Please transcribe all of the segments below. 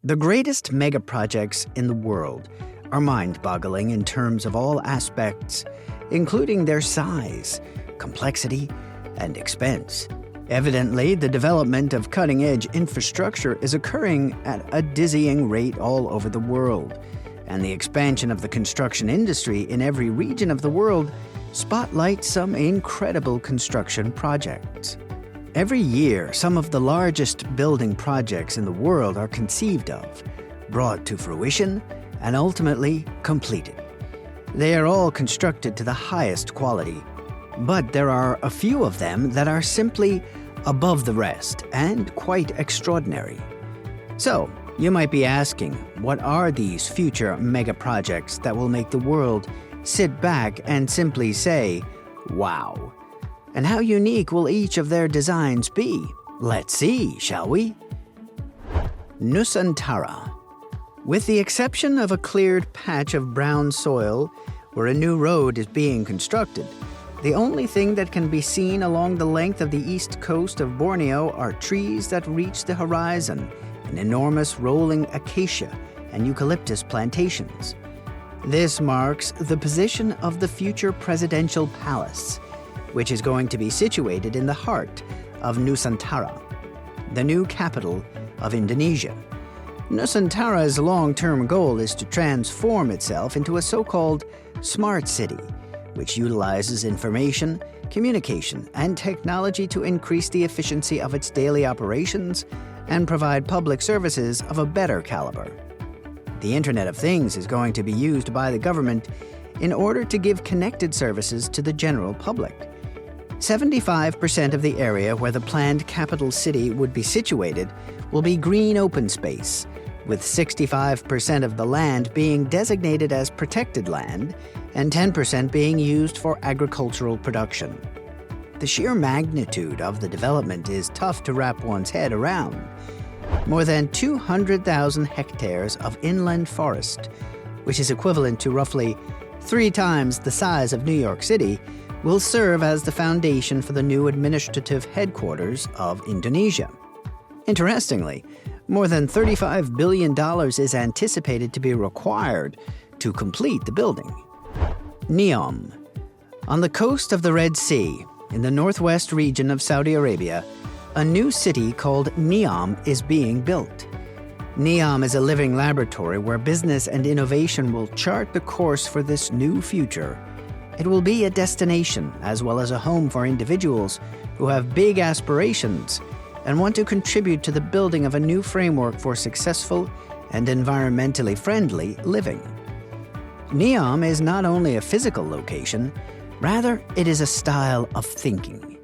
The greatest megaprojects in the world are mind-boggling in terms of all aspects, including their size, complexity, and expense. Evidently, the development of cutting-edge infrastructure is occurring at a dizzying rate all over the world, and the expansion of the construction industry in every region of the world spotlights some incredible construction projects. Every year, some of the largest building projects in the world are conceived of, brought to fruition, and ultimately completed. They are all constructed to the highest quality, but there are a few of them that are simply above the rest and quite extraordinary. So, you might be asking, what are these future mega projects that will make the world sit back and simply say, wow? And how unique will each of their designs be? Let's see, shall we? Nusantara. With the exception of a cleared patch of brown soil where a new road is being constructed, the only thing that can be seen along the length of the east coast of Borneo are trees that reach the horizon and enormous rolling acacia and eucalyptus plantations. This marks the position of the future presidential palace, which is going to be situated in the heart of Nusantara, the new capital of Indonesia. Nusantara's long-term goal is to transform itself into a so-called smart city, which utilizes information, communication, and technology to increase the efficiency of its daily operations and provide public services of a better caliber. The Internet of Things is going to be used by the government in order to give connected services to the general public. 75% of the area where the planned capital city would be situated will be green open space, with 65% of the land being designated as protected land and 10% being used for agricultural production. The sheer magnitude of the development is tough to wrap one's head around. More than 200,000 hectares of inland forest, which is equivalent to roughly 3 times the size of New York City, will serve as the foundation for the new administrative headquarters of Indonesia. Interestingly, more than $35 billion is anticipated to be required to complete the building. Neom. On the coast of the Red Sea, in the northwest region of Saudi Arabia, a new city called Neom is being built. Neom is a living laboratory where business and innovation will chart the course for this new future. It will be a destination as well as a home for individuals who have big aspirations and want to contribute to the building of a new framework for successful and environmentally friendly living. Neom is not only a physical location, rather it is a style of thinking.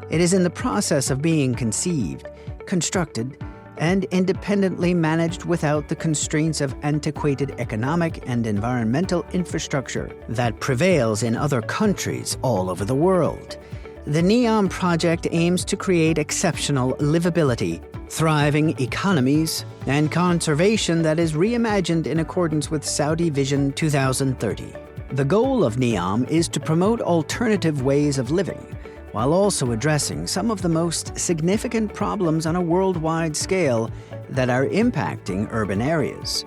It is in the process of being conceived, constructed, and independently managed without the constraints of antiquated economic and environmental infrastructure that prevails in other countries all over the world. The Neom project aims to create exceptional livability, thriving economies, and conservation that is reimagined in accordance with Saudi Vision 2030. The goal of Neom is to promote alternative ways of living, while also addressing some of the most significant problems on a worldwide scale that are impacting urban areas.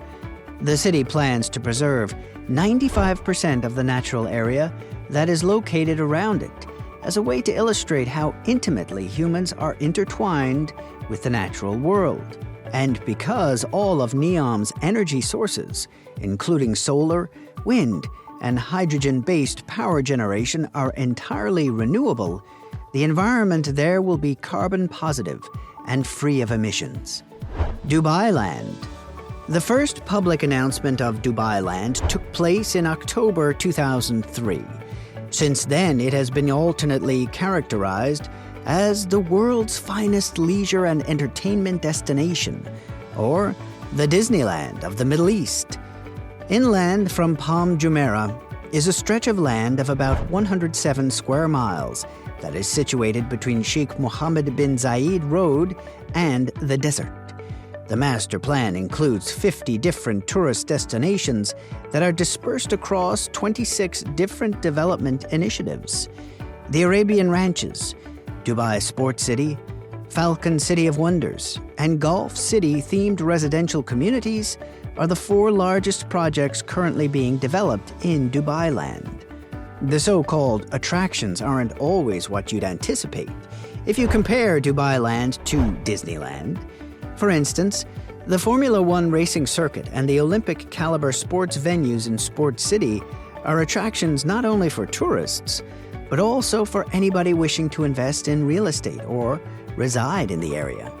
The city plans to preserve 95% of the natural area that is located around it, as a way to illustrate how intimately humans are intertwined with the natural world. And because all of Neom's energy sources, including solar, wind, and hydrogen-based power generation, are entirely renewable, the environment there will be carbon positive and free of emissions. Dubai Land. The first public announcement of Dubai Land took place in October 2003. Since then, it has been alternately characterized as the world's finest leisure and entertainment destination, or the Disneyland of the Middle East. Inland from Palm Jumeirah is a stretch of land of about 107 square miles that is situated between Sheikh Mohammed bin Zayed Road and the desert. The master plan includes 50 different tourist destinations that are dispersed across 26 different development initiatives. The Arabian Ranches, Dubai Sports City, Falcon City of Wonders, and Golf City-themed residential communities are the 4 largest projects currently being developed in Dubai Land. The so-called attractions aren't always what you'd anticipate if you compare Dubai Land to Disneyland. For instance, the Formula One racing circuit and the Olympic-caliber sports venues in Sports City are attractions not only for tourists, but also for anybody wishing to invest in real estate or reside in the area.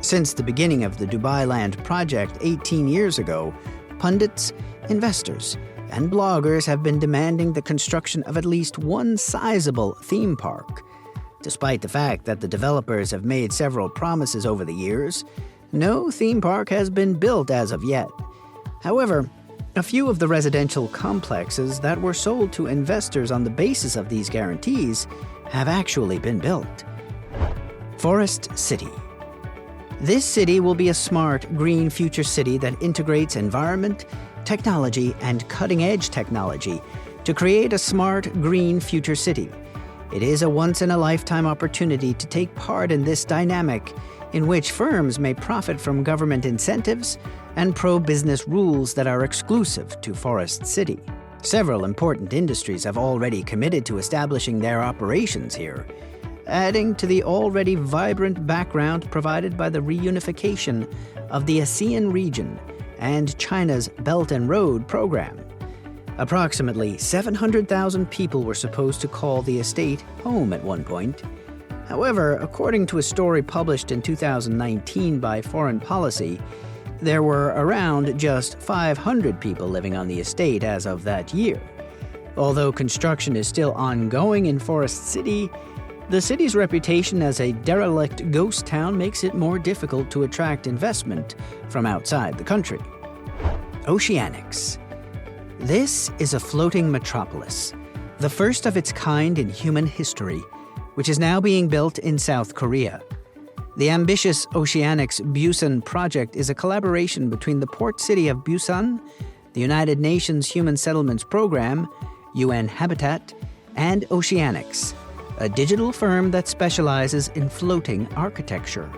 Since the beginning of the Dubai Land project 18 years ago, pundits, investors, and bloggers have been demanding the construction of at least one sizable theme park. Despite the fact that the developers have made several promises over the years, no theme park has been built as of yet. However, a few of the residential complexes that were sold to investors on the basis of these guarantees have actually been built. Forest City. This city will be a smart, green future city that integrates environment, technology, and cutting-edge technology to create a smart, green future city. It is a once-in-a-lifetime opportunity to take part in this dynamic in which firms may profit from government incentives and pro-business rules that are exclusive to Forest City. Several important industries have already committed to establishing their operations here, adding to the already vibrant background provided by the reunification of the ASEAN region and China's Belt and Road program. Approximately 700,000 people were supposed to call the estate home at one point. However, according to a story published in 2019 by Foreign Policy, there were around just 500 people living on the estate as of that year. Although construction is still ongoing in Forest City, the city's reputation as a derelict ghost town makes it more difficult to attract investment from outside the country. Oceanics. This is a floating metropolis, the first of its kind in human history, which is now being built in South Korea. The ambitious Oceanics Busan project is a collaboration between the port city of Busan, the United Nations Human Settlements Program, UN Habitat, and Oceanics, a digital firm that specializes in floating architecture.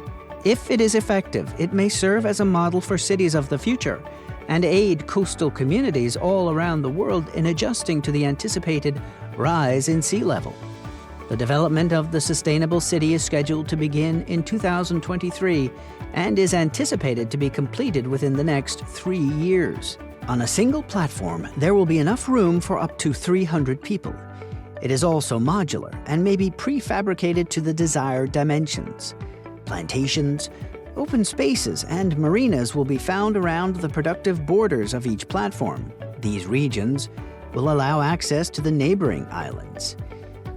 If it is effective, it may serve as a model for cities of the future and aid coastal communities all around the world in adjusting to the anticipated rise in sea level. The development of the sustainable city is scheduled to begin in 2023 and is anticipated to be completed within the next 3 years. On a single platform, there will be enough room for up to 300 people. It is also modular and may be prefabricated to the desired dimensions. Plantations, open spaces, and marinas will be found around the productive borders of each platform. These regions will allow access to the neighboring islands.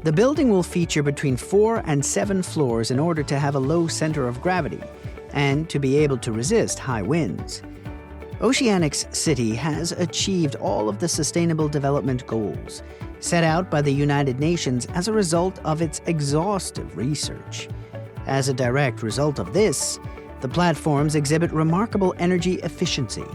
The building will feature between 4 and 7 floors in order to have a low center of gravity and to be able to resist high winds. Oceanics City has achieved all of the sustainable development goals set out by the United Nations as a result of its exhaustive research. As a direct result of this, the platforms exhibit remarkable energy efficiency.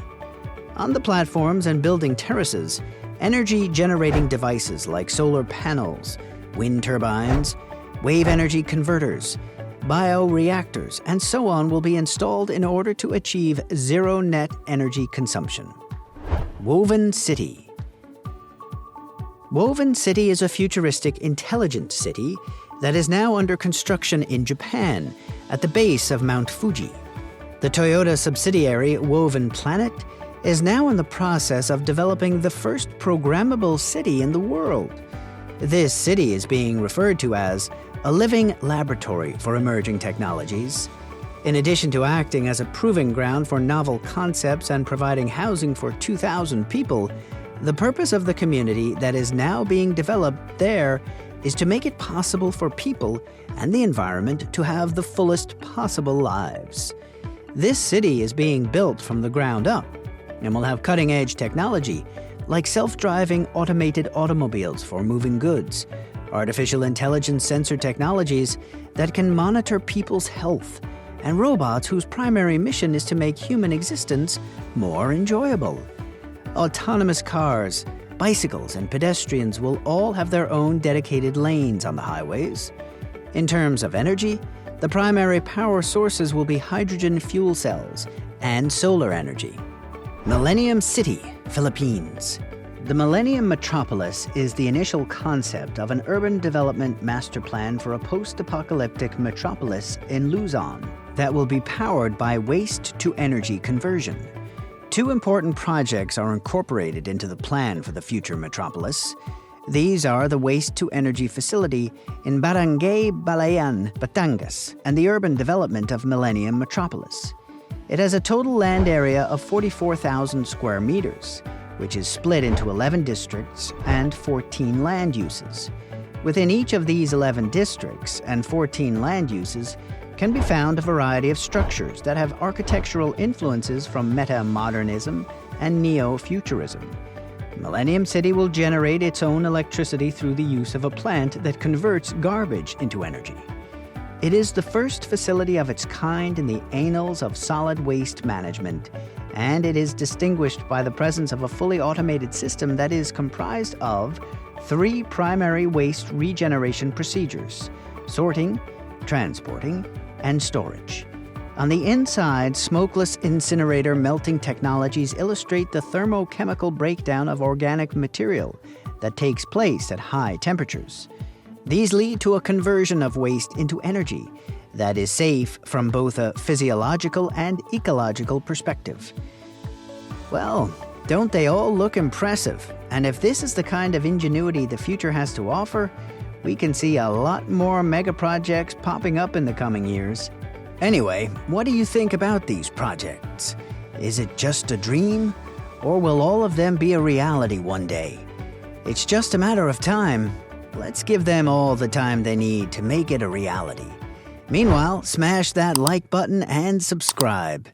On the platforms and building terraces, energy-generating devices like solar panels, wind turbines, wave energy converters, bioreactors, and so on will be installed in order to achieve zero net energy consumption. Woven City. Woven City is a futuristic, intelligent city that is now under construction in Japan at the base of Mount Fuji. The Toyota subsidiary Woven Planet is now in the process of developing the first programmable city in the world. This city is being referred to as a living laboratory for emerging technologies. In addition to acting as a proving ground for novel concepts and providing housing for 2,000 people, the purpose of the community that is now being developed there is to make it possible for people and the environment to have the fullest possible lives. This city is being built from the ground up and will have cutting-edge technology like self-driving automated automobiles for moving goods, artificial intelligence sensor technologies that can monitor people's health, and robots whose primary mission is to make human existence more enjoyable. Autonomous cars, bicycles, and pedestrians will all have their own dedicated lanes on the highways. In terms of energy, The primary power sources will be hydrogen fuel cells and solar energy. Millennium City, Philippines. The Millennium Metropolis is the initial concept of an urban development master plan for a post-apocalyptic metropolis in Luzon that will be powered by waste-to-energy conversion. Two important projects are incorporated into the plan for the future metropolis. These are the waste-to-energy facility in Barangay Balayan, Batangas, and the urban development of Millennium Metropolis. It has a total land area of 44,000 square meters, which is split into 11 districts and 14 land uses. Within each of these 11 districts and 14 land uses can be found a variety of structures that have architectural influences from meta-modernism and neo-futurism. Millennium City will generate its own electricity through the use of a plant that converts garbage into energy. It is the first facility of its kind in the annals of solid waste management, and it is distinguished by the presence of a fully automated system that is comprised of 3 primary waste regeneration procedures: sorting, transporting, and storage. On the inside, smokeless incinerator melting technologies illustrate the thermochemical breakdown of organic material that takes place at high temperatures. These lead to a conversion of waste into energy that is safe from both a physiological and ecological perspective. Well, don't they all look impressive? And if this is the kind of ingenuity the future has to offer, we can see a lot more megaprojects popping up in the coming years. Anyway, what do you think about these projects? Is it just a dream? Or will all of them be a reality one day? It's just a matter of time. Let's give them all the time they need to make it a reality. Meanwhile, smash that like button and subscribe.